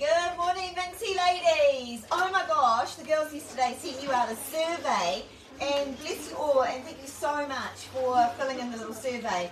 Good morning, Vincy ladies. Oh my gosh, the girls yesterday sent you out a survey, and bless you all, and thank you so much for filling in the little survey.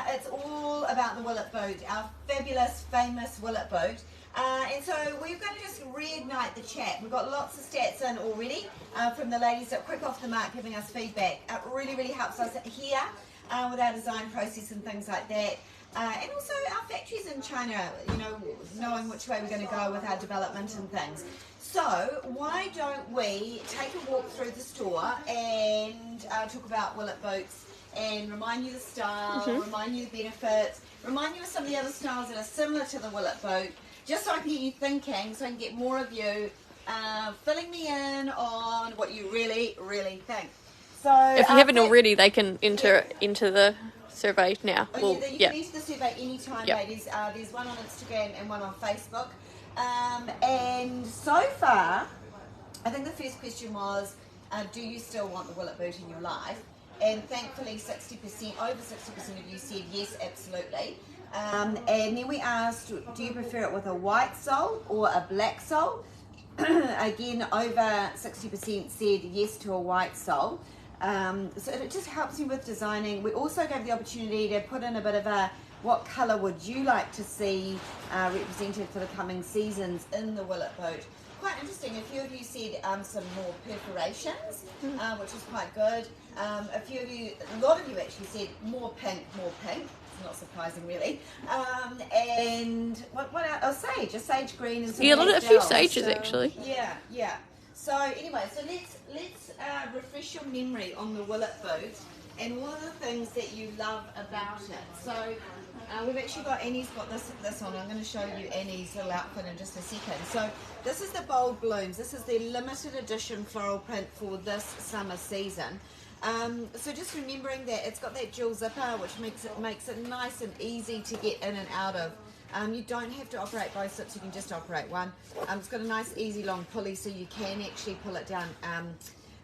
It's all about the Willott Boot, our fabulous, famous Willott Boot. And so we're going to just reignite the chat. We've got lots of stats in already from the ladies that are quick off the mark giving us feedback. It really, really helps us here with our design process and things like that. And also our factories in China, you know, knowing which way we're going to go with our development and things. So why don't we take a walk through the store and talk about Willott Boots and remind you the style, remind you the benefits, remind you of some of the other styles that are similar to the Willott Boot, just so I can get you thinking, so I can get more of you filling me in on what you really, really think. So if you haven't already, they can enter into the survey now. You can enter the survey anytime, ladies. There's one on Instagram and one on Facebook. And so far, I think the first question was, do you still want the Willott Boot in your life? And thankfully 60%, over 60% of you said yes, absolutely. And then we asked, do you prefer it with a white sole or a black sole? Again, over 60% said yes to a white sole. So it just helps you with designing. We also gave the opportunity to put in a bit of a, what colour would you like to see represented for the coming seasons in the Willott Boot. Quite interesting, a few of you said some more perforations, which is quite good. A lot of you actually said more pink. It's not surprising really. And what else? Sage, a sage green and some a few sages actually. Yeah. So anyway, let's refresh your memory on the Willott Boot and all of the things that you love about it. So we've actually got Annie's got this on. I'm going to show you Annie's little outfit in just a second. So this is the bold blooms. This is the limited edition floral print for this summer season. So just remembering that it's got that dual zipper, which makes it nice and easy to get in and out of. You don't have to operate both zips, you can just operate one. It's got a nice easy long pulley, so you can actually pull it down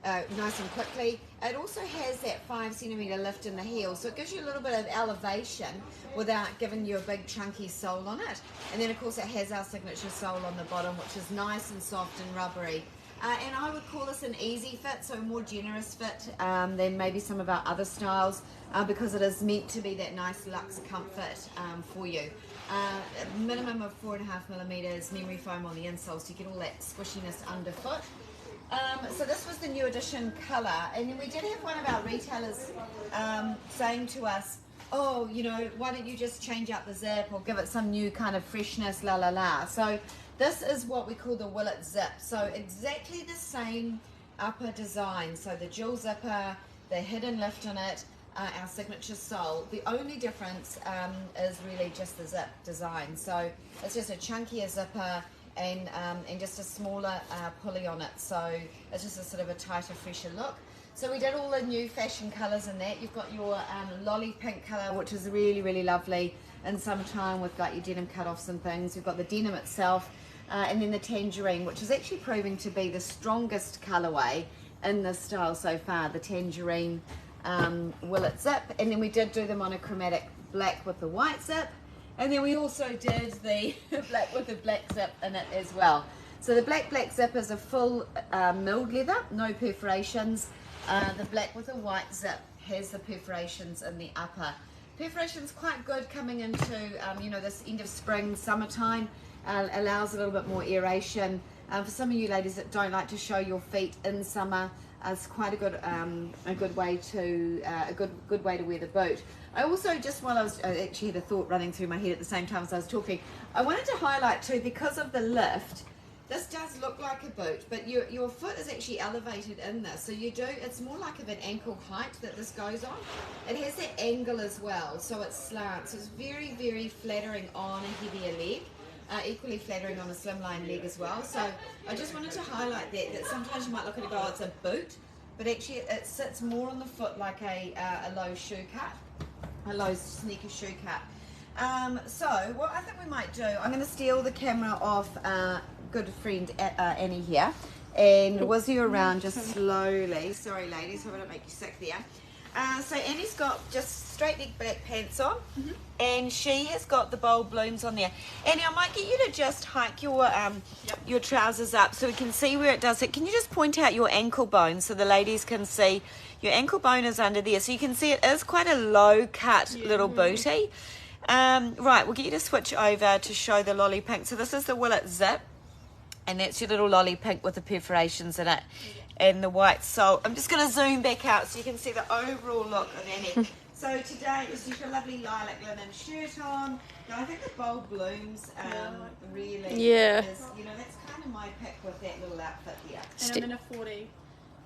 nice and quickly. It also has that 5cm lift in the heel, so it gives you a little bit of elevation without giving you a big chunky sole on it. And then of course it has our signature sole on the bottom, which is nice and soft and rubbery. And I would call this an easy fit, so a more generous fit than maybe some of our other styles, because it is meant to be that nice luxe comfort for you. A minimum of 4.5mm memory foam on the insole, so you get all that squishiness underfoot. So this was the new edition colour, and then we did have one of our retailers saying to us, oh, you know, why don't you just change out the zip or give it some new kind of freshness, la la la. So this is what we call the Willott zip. So exactly the same upper design. So the dual zipper, the hidden lift in it, our signature sole. The only difference is really just the zip design. So it's just a chunkier zipper and just a smaller pulley on it. So it's just a sort of a tighter, fresher look. So we did all the new fashion colours in that. You've got your lolly pink colour, which is really, really lovely in summertime with like your denim cut-offs and things. We've got the denim itself, and then the tangerine, which is actually proving to be the strongest colourway in this style so far, the tangerine Willott zip. And then we did do the monochromatic black with the white zip, and then we also did the black with the black zip in it as well. So the black zip is a full milled leather, no perforations. The black with the white zip has the perforations in the upper. Perforations quite good coming into you know, this end of spring, summertime. Allows a little bit more aeration. For some of you ladies that don't like to show your feet in summer, it's quite a good way to wear the boot. I also, just while I actually had a thought running through my head at the same time as I was talking, I wanted to highlight too, because of the lift, this does look like a boot, but your foot is actually elevated in this, so it's more like of an ankle height that this goes on. It has that angle as well, so it slants. So it's very, very flattering on a heavier leg. Equally flattering on a slimline leg as well. So I just wanted to highlight that sometimes you might look at it and go, oh, it's a boot, but actually it sits more on the foot like a low shoe cut, a low sneaker shoe cut. So what I think we might do, I'm going to steal the camera off good friend Annie here and whiz you around just slowly. Sorry ladies, hope I don't make you sick there. So Annie's got just straight leg black pants on, and she has got the bold blooms on there. Annie, I might get you to just hike your trousers up so we can see where it does it. Can you just point out your ankle bone so the ladies can see? Your ankle bone is under there, so you can see it is quite a low cut little bootie. Right, we'll get you to switch over to show the lolly pink. So this is the Willott zip, and that's your little lolly pink with the perforations in it. And the white sole. I'm just going to zoom back out so you can see the overall look of Annie. So today you've got a lovely lilac linen shirt on. Now I think the bold blooms really is, you know, that's kind of my pick with that little outfit here. And I'm in a 40.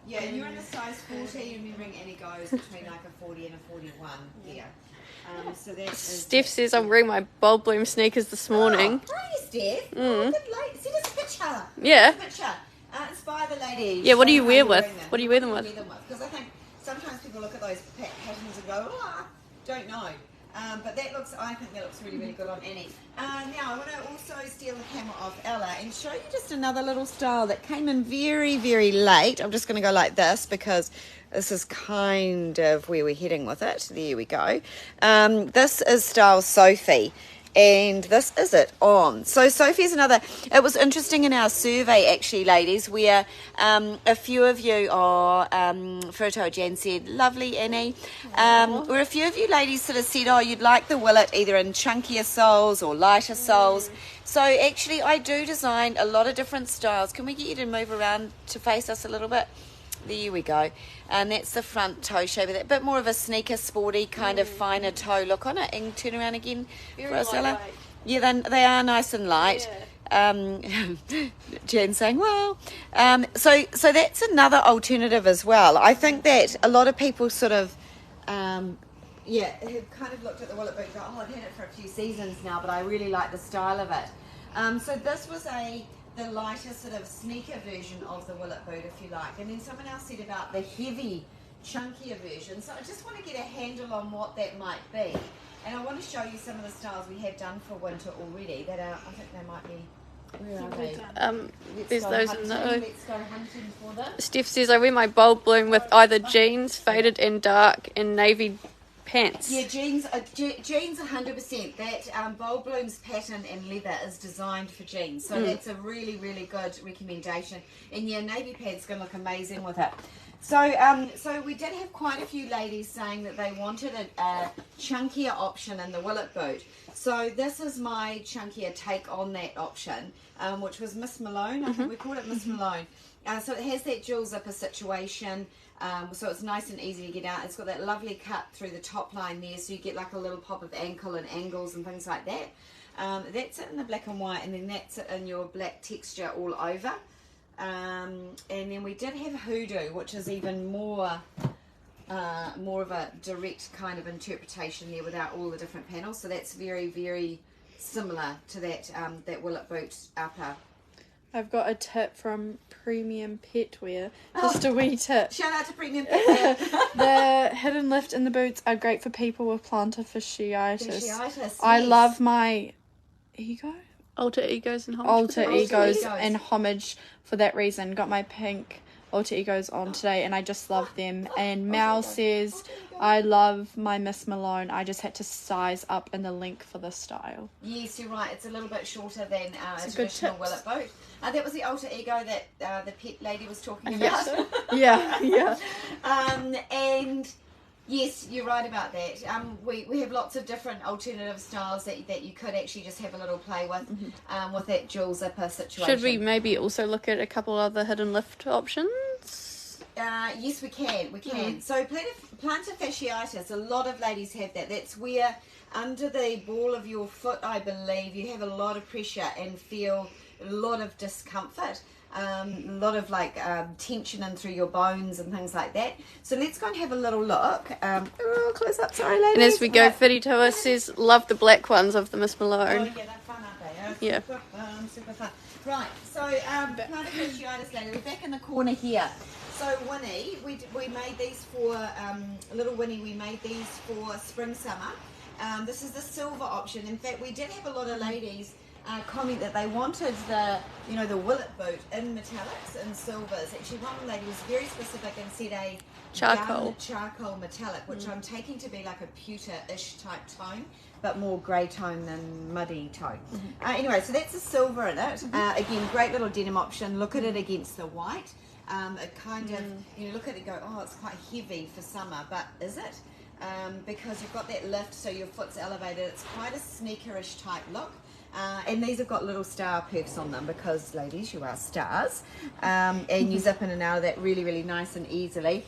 Yeah, and you're in a size 40, remembering Annie goes between like a 40 and a 41 here. So that is Steph says I'm wearing my bold bloom sneakers this morning. Oh, hi Steph. Oh, good lady. See, there's a picture. Yeah. There's a picture. Inspire the ladies. Yeah, what do you Show wear how with? wearing them. What do you wear them with? Because I think sometimes people look at those patterns and go, don't know. But I think that looks really, really good on Annie. Now, I want to also steal the camera off Ella and show you just another little style that came in very, very late. I'm just going to go like this because this is kind of where we're heading with it. There we go. This is style Sophie. And this is it on. So Sophie's another. It was interesting in our survey, actually, ladies, where a few of you are, Fruto Jan said, lovely, Annie. Where a few of you ladies sort of said, oh, you'd like the Willott either in chunkier soles or lighter soles. So actually, I do design a lot of different styles. Can we get you to move around to face us a little bit? There we go. And that's the front toe shape. A bit more of a sneaker, sporty, kind of finer toe look on it. And turn around again for us, Ella. Yeah, they are nice and light. Yeah. Jen saying, well. So that's another alternative as well. I think that a lot of people sort of, have kind of looked at the Willott Boot and go, oh, I've had it for a few seasons now, but I really like the style of it. So this was the lighter sort of sneaker version of the Willott Boot, if you like. And then someone else said about the heavy, chunkier version. So I just want to get a handle on what that might be. And I want to show you some of the styles we have done for winter already that are, I think they might be, where are they? There's those in the... Let's go hunting for them. Steph says I wear my bold bloom with either jeans, faded and dark, and navy pants. Yeah, jeans 100%. That bold blooms pattern and leather is designed for jeans, so that's a really, really good recommendation. And yeah, navy pants going to look amazing with it. So we did have quite a few ladies saying that they wanted a chunkier option in the Willott Boot. So this is my chunkier take on that option, which was Miss Malone. I think we called it Miss Malone. So it has that dual zipper situation. So it's nice and easy to get out. It's got that lovely cut through the top line there, so you get like a little pop of ankle and angles and things like that. That's it in the black and white, and then that's it in your black texture all over. And then we did have Hoodoo, which is even more of a direct kind of interpretation there without all the different panels. So that's very, very similar to that that Willott Boot upper. I've got a tip from Premium Petwear. Just a wee tip. Shout out to Premium Petwear. The hidden lift in the boots are great for people with plantar fasciitis. Yes. I love my ego. Alter egos and homage. Alter egos and homage for that reason. Got my pink alter egos on today and I just love them. And Mal says, I love my Miss Malone. I just had to size up in the link for this style. Yes, you're right. It's a little bit shorter than a traditional Willott Boot. That was the alter ego that the pet lady was talking about. Yeah. And yes, you're right about that. We have lots of different alternative styles that you could actually just have a little play with that dual zipper situation. Should we maybe also look at a couple other hidden lift options? Yes, we can. So plantar fasciitis, a lot of ladies have that. That's where under the ball of your foot, I believe, you have a lot of pressure and feel a lot of discomfort. A lot of tension in through your bones and things like that. So let's go and have a little look. Close up, sorry ladies. And as we go, Fitty Toa says, love the black ones of the Miss Malone. Oh yeah, they're fun, aren't they? Yeah. Super fun. Right, so plantar fasciitis lady, we're back in the corner here. So Winnie, we made these for, little Winnie, we made these for spring, summer. This is the silver option. In fact, we did have a lot of ladies comment that they wanted the, you know, the Willott Boot in metallics and silvers. Actually, one lady was very specific and said a charcoal metallic, which I'm taking to be like a pewter-ish type tone, but more grey tone than muddy tone. Anyway, so that's a silver in it. Again, great little denim option. Look at it against the white. It kind of, you know, look at it and go, oh, it's quite heavy for summer, but is it? Because you've got that lift, so your foot's elevated. It's quite a sneakerish type look. And these have got little star perfs on them because, ladies, you are stars. And you zip in and out of that really, really nice and easily.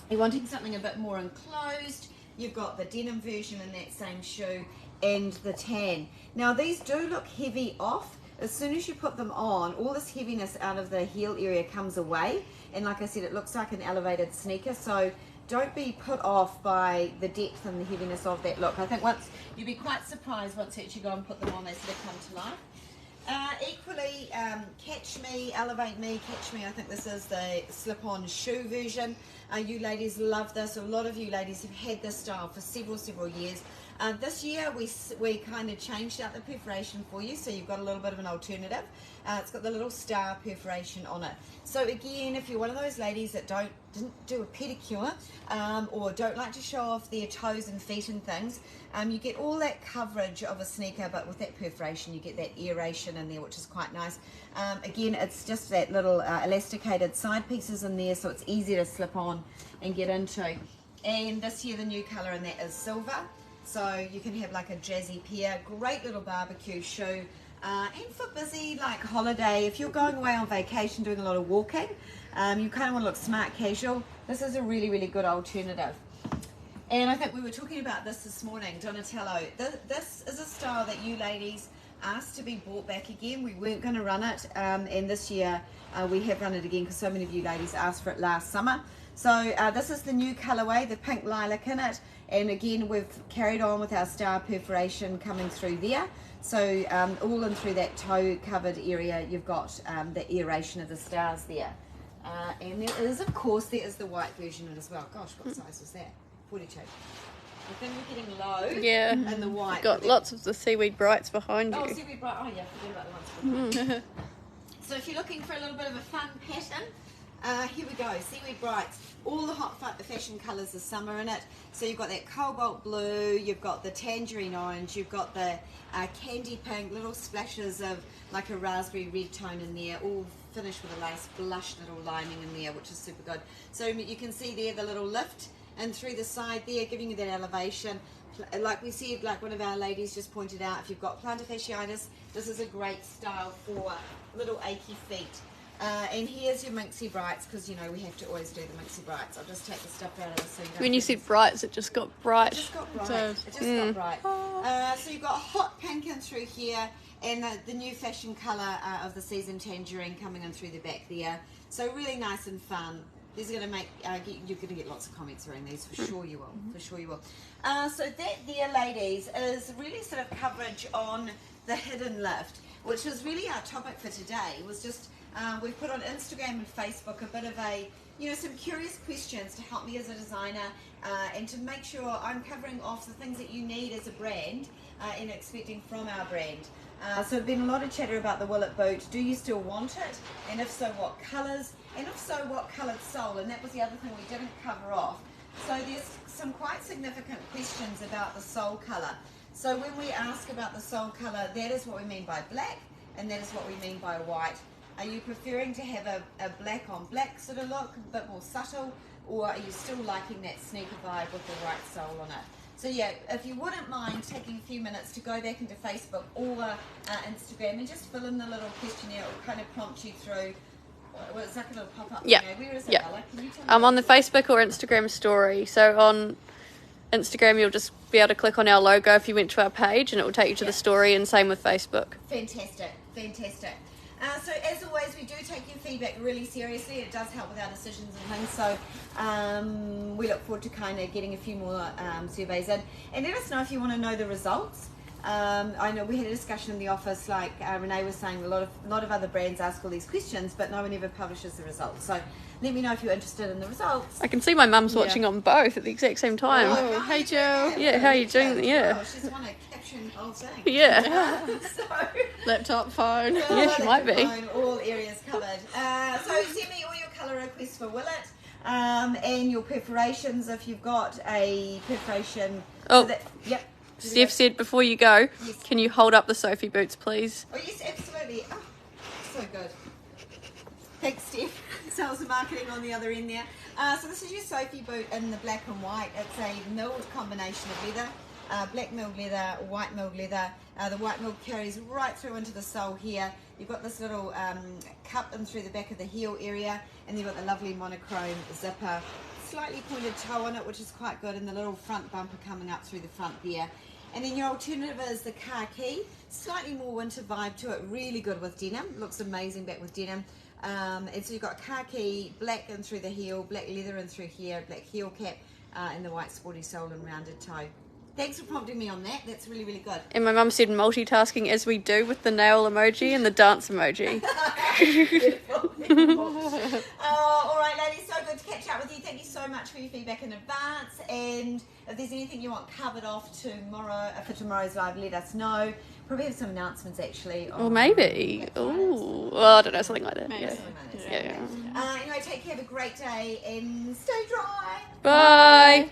You're wanting something a bit more enclosed. You've got the denim version in that same shoe and the tan. Now, these do look heavy off. As soon as you put them on, all this heaviness out of the heel area comes away. And like I said, it looks like an elevated sneaker. So don't be put off by the depth and the heaviness of that look. I think once you'll be quite surprised once you actually go and put them on, they sort of come to life. Equally, Catch Me, Elevate Me, Catch Me. I think this is the slip-on shoe version. You ladies love this. A lot of you ladies have had this style for several years. This year we kind of changed out the perforation for you, so you've got a little bit of an alternative. It's got the little star perforation on it. So again, if you're one of those ladies that didn't do a pedicure or don't like to show off their toes and feet and things, you get all that coverage of a sneaker, but with that perforation you get that aeration in there, which is quite nice. Again, it's just that little elasticated side pieces in there, so it's easy to slip on and get into. And this year the new colour in that is silver. So you can have like a jazzy pair, great little barbecue shoe, and for busy like holiday, if you're going away on vacation doing a lot of walking, you kind of want to look smart casual, this is a really good alternative. And I think we were talking about this morning, Donatello. This is a style that you ladies asked to be brought back again. We weren't going to run it, and this year we have run it again because so many of you ladies asked for it last summer. So this is the new colorway, the pink lilac in it, and again we've carried on with our star perforation coming through there. So all in through that toe covered area you've got the aeration of the stars there. And there is, of course, there is the white version as well. Gosh, what size was that? 42. I think we're getting low. Yeah. And the white. You've got lots of the Seaweed Brights behind you. Oh, Seaweed Bright. Oh, yeah, forget about the ones behind. So if you're looking for a little bit of a fun pattern, here we go, Seaweed Brights. All the hot fashion colours of summer in it. So you've got that cobalt blue, you've got the tangerine orange, you've got the candy pink, little splashes of like a raspberry red tone in there, all finished with a nice blush little lining in there, which is super good. So you can see there the little lift and through the side there, giving you that elevation. Like we said, like one of our ladies just pointed out, if you've got plantar fasciitis, this is a great style for little achy feet. And here's your Minxie Brights, because you know we have to always do the Minxie Brights. I'll just take the stuff out of this. So you don't When you said brights, it just got bright. It just got bright. It just got bright. So you've got hot pink in through here, and the new fashion colour of the season tangerine coming in through the back there. So really nice and fun. These are going to make, you're going to get lots of comments around these, for sure you will, for sure you will. So that there, ladies, is really sort of coverage on the hidden lift, which was really our topic for today. It was just, we've put on Instagram and Facebook a bit of a, you know, some curious questions to help me as a designer and to make sure I'm covering off the things that you need as a brand and expecting from our brand. So there's been a lot of chatter about the Willott Boot. Do you still want it? And if so, what colours? And if so, what coloured sole? And that was the other thing we didn't cover off. So there's some quite significant questions about the sole colour. So when we ask about the sole colour, that is what we mean by black, and that is what we mean by white. Are you preferring to have a black on black sort of look, a bit more subtle, or are you still liking that sneaker vibe with the white sole on it? So yeah, if you wouldn't mind taking a few minutes to go back into Facebook or Instagram and just fill in the little questionnaire, it will kind of prompt you through. Well, it's like a little pop-up. Yeah. Where is it, Yeah. Ella? Can you tell me I'm on the Facebook or Instagram story. So on Instagram, you'll just be able to click on our logo if you went to our page, and it will take you to the story, and same with Facebook. Fantastic, fantastic. So as always, we do take your feedback really seriously. It does help with our decisions and things. So we look forward to kind of getting a few more surveys in. And let us know if you want to know the results. I know we had a discussion in the office, like Renee was saying, a lot of other brands ask all these questions, but no one ever publishes the results. So let me know if you're interested in the results. I can see my mum's watching on both at the exact same time. Oh, hey Jill. Yeah, how are you doing? Yeah. Oh, she's the one that capturing the whole thing. Yeah. So, Laptop, phone. Yeah, she might be. phone, all areas covered. So send me all your colour requests for Willott, and your perforations if you've got a perforation. Oh. Yep. Steph said before you go, Yes. can you hold up the Sophie boots, please? Oh yes, absolutely. Oh, so good. Thanks, Steph. Sales and marketing on the other end there. So this is your Sophie boot in the black and white. It's a milled combination of leather. Black milled leather, white milled leather. The white milled carries right through into the sole here. You've got this little cup in through the back of the heel area, and you've got the lovely monochrome zipper. Slightly pointed toe on it, which is quite good, and the little front bumper coming up through the front there. And then your alternative is the khaki, slightly more winter vibe to it, really good with denim, looks amazing back with denim. And so you've got khaki, black in through the heel, black leather in through here, black heel cap, and the white sporty sole and rounded toe. Thanks for prompting me on that, that's really, really good. And my mum said multitasking as we do with the nail emoji and the dance emoji. All right, ladies, so good to catch up with you. Thank you so much for your feedback in advance. And if there's anything you want covered off tomorrow for tomorrow's live, let us know. Probably have some announcements actually. Or maybe. Ooh. Well, I don't know, something like that. Maybe. Yeah. Something like that. Yeah. Anyway, take care, have a great day, and stay dry. Bye.